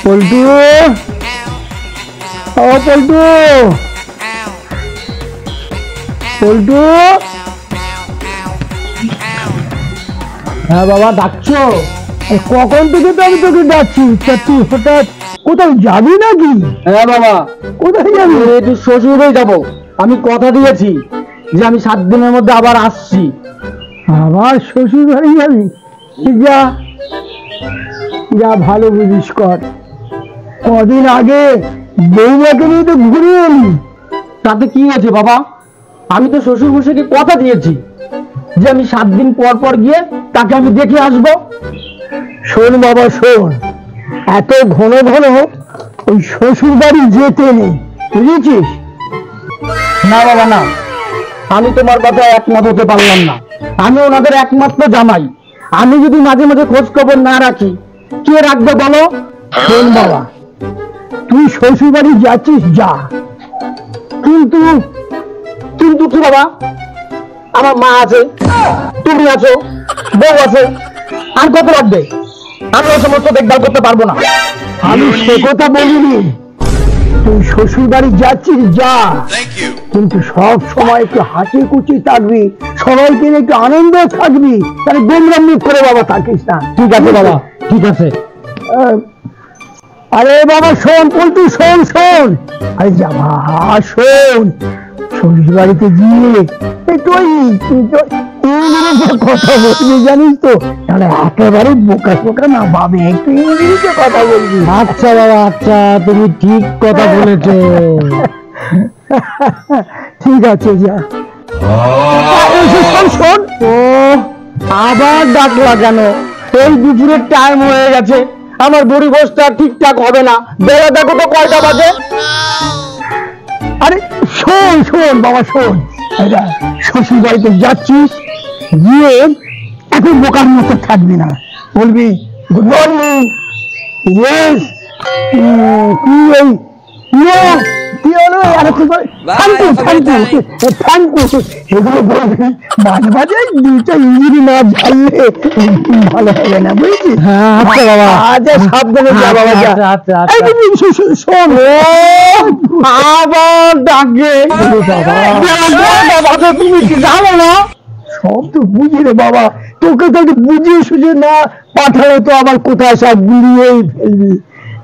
পল্টু, ও পল্টু, পল্টু। হ্যাঁ বাবা, ডাকছো? কখন থেকে তো আমি তোকে ডাকছি, তুই হঠাৎ কোথাও যাবি নাকি? হ্যাঁ বাবা। কোথায় যাবি? একটু শ্বশুরে যাবো। আমি কথা দিয়েছি যে আমি 7 দিনের মধ্যে আবার আসছি। আবার শ্বশুর বাড়ি যাবি? যা যা, ভালো বুঝিস কর। কদিন আগে বৌমাকে নিয়ে তো ঘুরে এলি। তাতে কি হয়েছে বাবা? আমি তো শ্বশুর মশাইকে কথা দিয়েছি যে আমি 7 দিন পর পর গিয়ে তাকে আমি দেখে আসবো। শোন বাবা শোন, এত ঘন ঘন ওই শ্বশুর বাড়ি যেতে নেই, বুঝেছিস? না বাবা না, আমি তোমার কথায় একমত হতে পারলাম না। আমি ওনাদের একমাত্র জামাই। আমি যদি মাঝে মাঝে খোঁজ খবর না রাখি, কে রাখবে বলো? শোন বাবা, তুই শ্বশুর বাড়ি যাচ্ছিস যা, কিন্তু কিন্তু কি বাবা? আমার মা আছে, তুমি আছো, বউ আছে, আর কত লাগবে? আমি ওই সমস্ত দেখভাল করতে পারবো না। আমি সে কথা বলিনি। তুই শ্বশুর বাড়ি যাচ্ছিস যা, কিন্তু সব সময় একটু হাসি খুশি থাকবি, সবাইকে নিয়ে একটু আনন্দ থাকবি, তাহলে গোমরাম মুখ করে বাবা থাকিস না। ঠিক আছে বাবা, ঠিক আছে। আরে বাবা শোন পল্টু, শোন শোন, আরে যাবা শোন, শ্বশুর বাড়িতে গিয়ে একটু ইংরেজিতে কথা বলবি, জানিস তো? তাহলে একেবারে বোকা বোকা না ভাবে, একটু ইংরেজিতে কথা বলবি। আচ্ছা বাবা, আচ্ছা, তুমি ঠিক কথা বলেছো। ঠিক আছে যা। শোন শোন, ও আবার ডাকলা কেন? এই দুপুরের টাইম হয়ে গেছে, আমার বড়ি বসটা ঠিকঠাক হবে না। বেলা দেখো তো কয়টা বাজে। আরে শোন শোন বাবা শোন, শ্বশুর বাড়িতে যাচ্ছিস, গিয়ে এখন বোকার মতো থাকবি না, বলবি গুড মর্নিং, ইয়েস, কি এই কি হলো, আরে থ্যাংক ইউ থ্যাংক ইউ, এগুলো বলবি। মাঝে মাঝে দুইটা ইঞ্জিনি না ঝাললে ভালো হবে না, বুঝছিস? হ্যাঁ আচ্ছা বাবা, আচ্ছা সাবধানে যা বাবা, যা। শোন, আবার ডাকে। তুমি কি জানো না? সব তো বুঝি রে বাবা, তোকে তো বুঝিয়ে সুঝিয়ে না পাঠালে তো আবার কোথায় সব গুলিয়েই ফেলবি।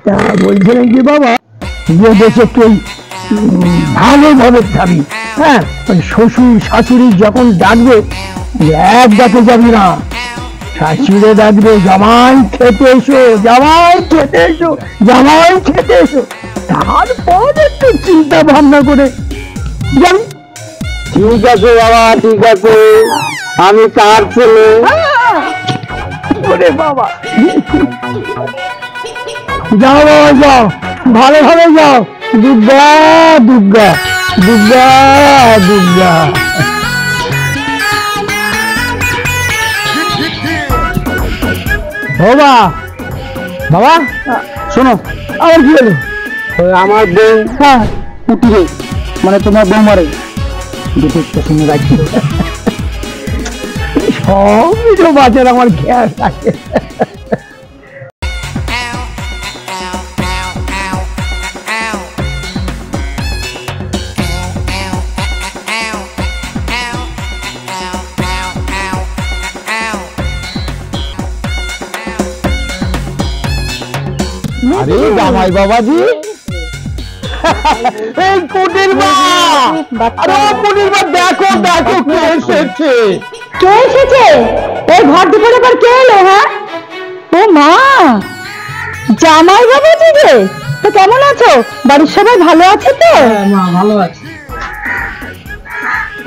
তা বলছিলাম কি বাবা, যে দেশে তুই ভালোভাবে যাবি, হ্যাঁ, ওই শ্বশুর শাশুড়ি যখন ডাকবে এক ডাকে যাবি না, শাশুড়ে ডাকবে জামাই খেতে এসো, জামাই খেতে এসো, জামাই খেতে এসো, তারপর একটু চিন্তা ভাবনা করে যাবি। ঠিক আছে বাবা, ঠিক আছে, আমি কার ছেলে। ওরে বাবা, যাও বাবা যাও, ভালোভাবে যাও। দুর্গা দুর্গা দুর্গা দুর্গা। বাবা বাবা শোনো, আমার কি হলো? আমার বউ, হ্যাঁ, উঠিয়ে মানে তোমার বৌমারে দুটো শুনে রাখি। সব বাচ্চারা আমার খেয়াল থাকে। আরে জামাই বাবাজি, এই কুটির মা, আরে কুটির মা, দেখো দেখো কে এসেছে। কে এসেছে? এই ঘর দুপুরে পর কে এলো? হ্যাঁ, ও মা, জামাই বাবাজি রে, তো কেমন আছো? বাড়ির সবাই ভালো আছে তো? মা ভালো আছে।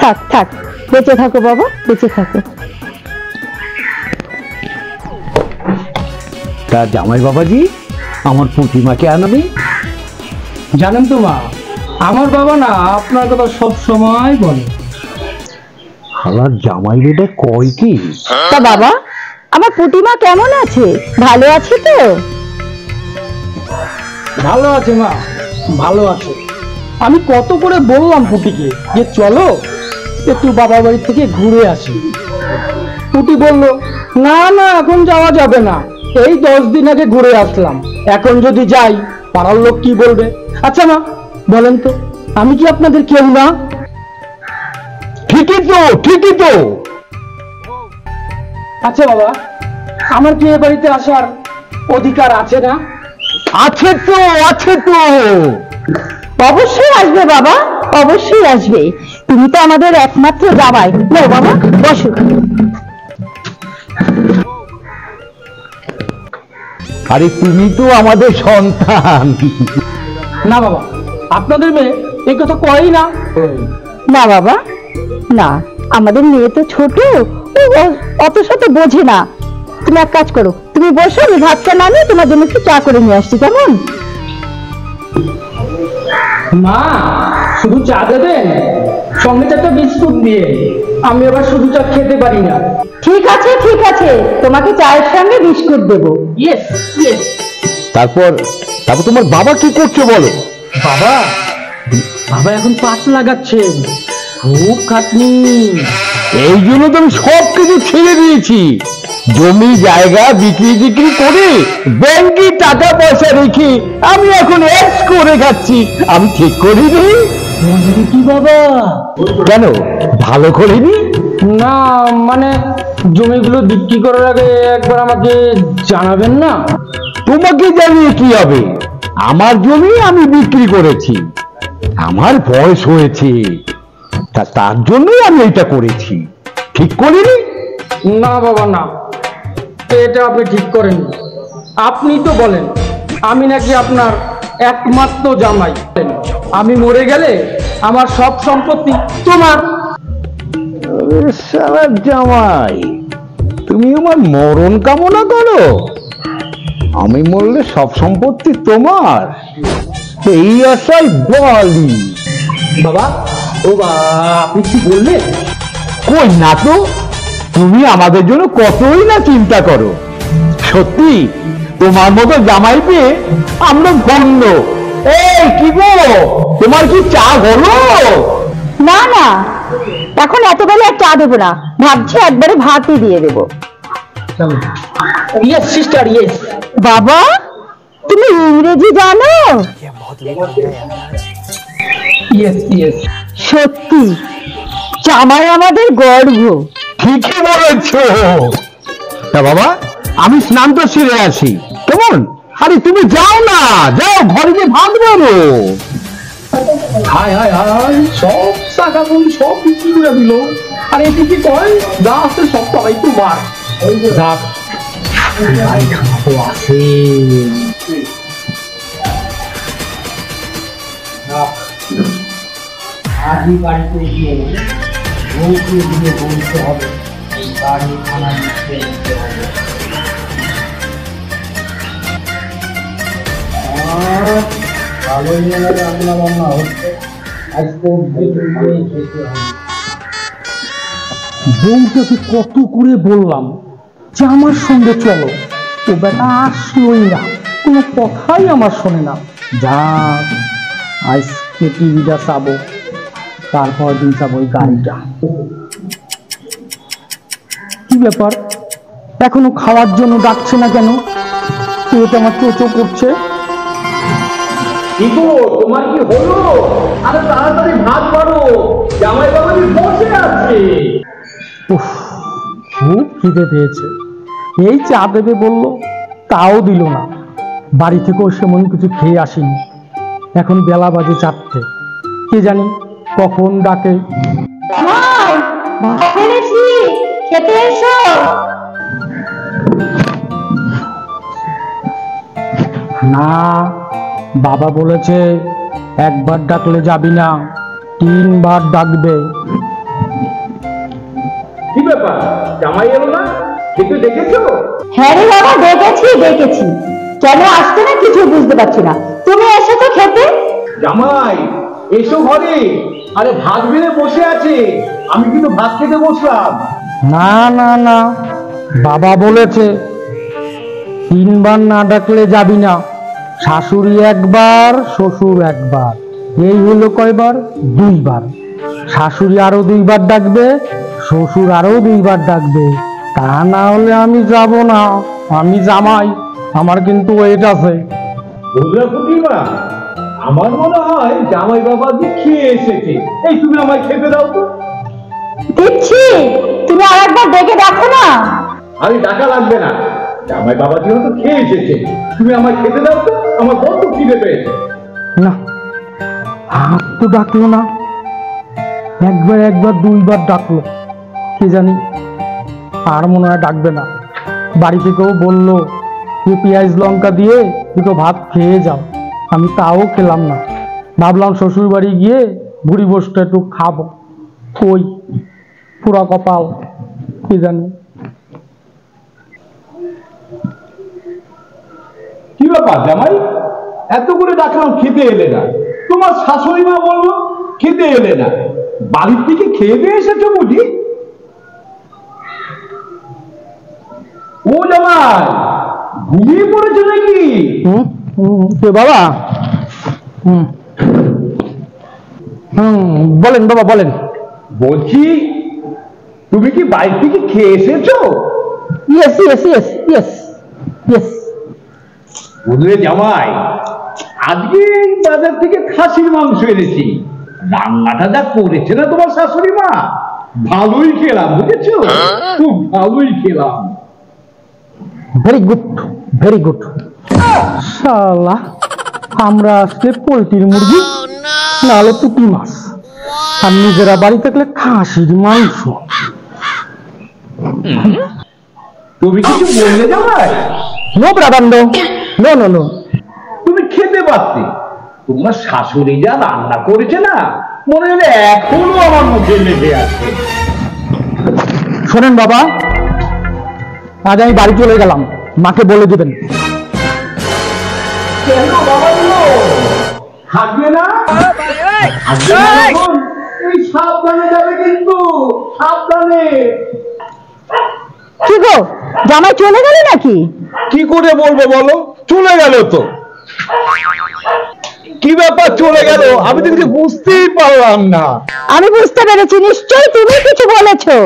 থাক থাক, বেঁচে থাকো বাবা, বেঁচে থাকো। তা জামাই বাবাজি, আমার প্রতিমাকে আনবি? জানেন তো মা, আমার বাবা না আপনার কথা সব সময় বলে। হালার জামাই বেটা কয় কি? তা বাবা, আমার পুটিমা কেমন আছে? ভালো আছে তো? ভালো আছে মা, ভালো আছে। আমি কত করে বললাম পুটিকে যে চলো একটু বাবার বাড়ি থেকে ঘুরে আসি। পুটি বলল না না, এখন যাওয়া যাবে না, এই 10 দিন আগে ঘুরে আসলাম, এখন যদি যাই পাড়ার লোক কি বলবে? আচ্ছা মা বলেন তো, আমি কি আপনাদের কেউ না? ঠিকই তো, ঠিকই তো। আচ্ছা বাবা, আমার কি এ বাড়িতে আসার অধিকার আছে না? আছে তো, আছে তো। অবশ্যই আসবে বাবা, অবশ্যই আসবে। তুমি তো আমাদের একমাত্র জামাই। নাও বাবা, বসো। আরে তুমি তো আমাদের সন্তান। না বাবা, আপনাদের মেয়ে এই কথা কয়ই না। না বাবা, না, আমাদের মেয়ে তো ছোট, ও অত শত বোঝে না। তুমি এক কাজ করো, তুমি বসো, আমি ভাতটা নামিয়ে তোমার জন্য একটু চা করে নিয়ে আসছি, কেমন? মা শুধু চা দেবেন, সঙ্গে একটা বিস্কুট দিয়ে, আমি আবার শুধু চা খেতে পারি না। ঠিক আছে, ঠিক আছে, তোমাকে চায়ের সঙ্গে বিস্কুট দেবো। Yes yes. তারপর তারপর তোমার বাবা কি করছে বলো? বাবা, বাবা এখন পাট লাগাচ্ছেন, খুব খাটনি। এই জন্য তো আমি সব কিছু ছেড়ে দিয়েছি। জমি জায়গা বিক্রি টিক্রি করে ব্যাংকে টাকা পয়সা রেখে আমি এখন এক্স করে খাচ্ছি। আমি ঠিক করিনি। কি বাবা? কেন, ভালো করিনি? না মানে জমিগুলো বিক্রি করার আগে একবার আমাকে জানাবেন না? তোমাকে জানিয়ে কি হবে? আমার জমি আমি বিক্রি করেছি, আমার বয়স হয়েছে, তার জন্যই আমি এটা করেছি। ঠিক করিনি? না বাবা না, এটা আপনি ঠিক করেন। আপনি তো বলেন আমি নাকি আপনার একমাত্র জামাই, আমি মরে গেলে আমার সব সম্পত্তি তোমার। সারা জামাই, তুমি আমার মরণ কামনা করো? আমি মরলে সব সম্পত্তি তোমার, এই আশায় বলি। বাবা, ও বাবা, আপনি কি বললেন? কই না তো, তুমি আমাদের জন্য কতই না চিন্তা করো। সত্যি তোমার মতো জামাই পেয়ে আমরা ধন্য। এই কি গো, তোমার কি চা হলো? না না, এখন এত বেলা আর চা দেবো না, ভাবছি একবারে ভাতই দিয়ে দেবো। Yes sister, yes. বাবা, তুমি ইংরেজি জানো? Yes yes. সত্যি, জামাই আমাদের গর্ব। ঠিকই বলেছ। তা বাবা, আমি স্নান তো সেরে আসি, কেমন? আরে তুমি যাও না, যাও ঘরে গিয়ে ভাত বেরো। হায় হায় হায়, সব টাকা করি সব বিক্রি করে দিল। আর এটি কি কয়, যা আছে সব টাকাই তোমার। যাক, বাড়ি খাবো আছে। আজই বাড়িতে গিয়ে বউকে দিয়ে বলতে হবে এই বাড়ি খানা নিতে দিতে হবে। ভালোই মনে রান্না বান্না হচ্ছে, আজকে খেতে হবে। বউটাকে কত করে বললাম যে আমার সঙ্গে চলো, ও বেটা আসলোই না, কোনো কথাই আমার শোনে না। যা আজকে টিভিটা চাবো, তারপর দিন চাবো ওই গাড়িটা। কি ব্যাপার, এখনো খাওয়ার জন্য ডাকছে না কেন? পেট আমার চোচো করছে। তোমার কি হলো? আরে তাড়াতাড়ি ভাত বাড়ো, জামাই বাবাজি বসে আছে। উফ, খুব খিদে পেয়েছে। এই চা দেবে বললো, তাও দিল না। বাড়ি থেকেও সেমন কিছু খেয়ে আসিনি। এখন বেলা বাজে 4টে, কে জানি কখন ডাকে। খেতে এসো। না, বাবা বলেছে একবার ডাকলে যাবি না, 3 বার ডাকবে। কি ব্যাপার, জামাই এলো না? দেখে দেখেছো? হ্যাঁ রে বাবা, দেখেছি দেখেছি। কেন আসতে না কিছু বুঝতে পারছি না। তুমি এসেছো খেতে? জামাই এসো ঘরে। আরে ভাত বেড়ে বসে আছে, আমি কিন্তু ভাত খেতে বসলাম। না না না, বাবা বলেছে 3 বার না ডাকলে যাবি না। শাশুড়ি একবার, শ্বশুর একবার, এই হলো কয়বার? 2 বার। শাশুড়ি আরো 2 বার ডাকবে, শ্বশুর আরো 2 বার ডাকবে, তা না হলে আমি যাব না। আমি জামাই, আমার কিন্তু ওয়েট আছে। বুঝলে প্রতিমা, আমার মনে হয় জামাই বাবাজি খেয়ে এসেছে। এই তুমি আমায় খেতে দাও তো। দিচ্ছি, তুমি আরেকবার ডেকে দেখো না। আরে টাকা লাগবে না, জামাই বাবাজি হয়তো খেয়ে এসেছে। তুমি আমায় খেতে দাও তো, আমার বড্ড খিদে পেয়েছে। না, হাত তো ডাকলো না, একবার দুইবার ডাকলো, কি জানি আর মনে হয় ডাকবে না। বাড়ি থেকেও বললো তুই পেঁয়াজ লঙ্কা দিয়ে দুটো ভাত খেয়ে যাও, আমি তাও খেলাম না। ভাবলাম শ্বশুর বাড়ি গিয়ে বুড়ি বসটা একটু খাবো, ওই পুরা কপাল, কি জানি। কি ব্যাপার জামাই, এত করে ডাকলাম খেতে এলে না? তোমার শাশুড়ি মা বললো খেতে এলে না, বাড়ির থেকে খেয়ে দিয়ে এসেছো বুঝি? ও জামাই, ঘুমিয়ে পড়েছো নাকি? বাবা, বলেন বাবা বলেন। বলছি তুমি কি বাড়ি থেকে খেয়ে এসেছো? Yes yes yes yes yes. বুঝলে জামাই, আজকে বাজার থেকে খাসির মাংস এনেছি। রান্নাটা যা করেছে না তোমার শাশুড়ি মা, ভালোই খেলাম, বুঝেছো? খুব ভালোই খেলাম। Very good, very good. শালা, আমরা আজকে পোল্ট্রির মুরগি, নাহলে পুঁটি মাছ, আর নিজেরা বাড়ি থাকলে খাসির মাংস। তুমি কিছু বললে জামাই? No brother, no no no no. তুমি খেতে পারতে, তোমার শাশুড়ি যা রান্না করেছে না, মনে হলে এখনো আমার মুখে লেগে আছে। শোনেন বাবা, আজ আমি বাড়ি চলে গেলাম, মাকে বলে দেবেন। কেন বাবা গুলো থাকবে না? থাকবে না যখন, এই সাবধানে যাবে কিন্তু, সাবধানে। কি গো, জামাই চলে গেল নাকি? কি করে বলবো বলো, চলে গেল তো। কি ব্যাপার চলে গেল, আমি তো কিছু বুঝতেই পারলাম না। আমি বুঝতে পেরেছি, নিশ্চয়ই তুমি কিছু বলেছো।